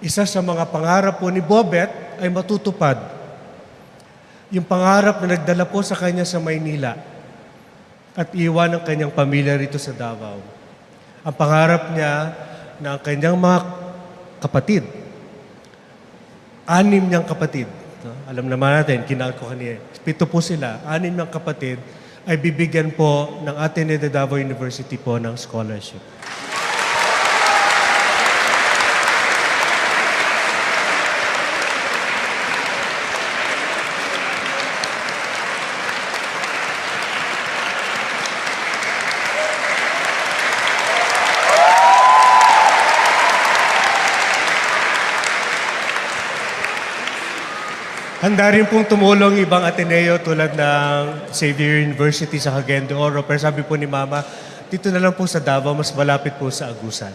isa sa mga pangarap po ni Bobet ay matutupad. Yung pangarap na nagdala po sa kanya sa Maynila at iwan ang kanyang pamilya rito sa Davao. Ang pangarap niya na ang kanyang mga kapatid, 6 niyang kapatid, no? Alam naman natin, kinal ko kanina, 7 po sila, 6 niyang kapatid ay bibigyan po ng Ateneo de Davao University po ng scholarship. Handa rin pong tumulong ibang Ateneo tulad ng Xavier University sa Cagayan de Oro. Pero sabi po ni Mama, dito na lang po sa Davao, mas malapit po sa Agusan.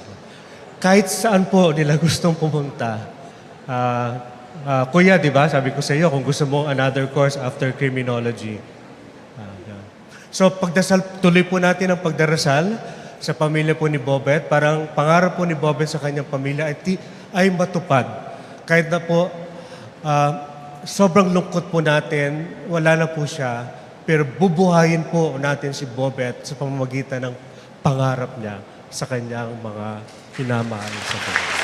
Kahit saan po nila gustong pumunta. Kuya, di ba? Sabi ko sa iyo, kung gusto mo another course after criminology. So pagdasal, tuloy po natin ang pagdarasal sa pamilya po ni Bobet. Parang pangarap po ni Bobet sa kanyang pamilya ay matupad. Kahit na po, sobrang lungkot po natin, wala na po siya, pero bubuhayin po natin si Bobet sa pamamagitan ng pangarap niya sa kanyang mga pinamahal sa buhay.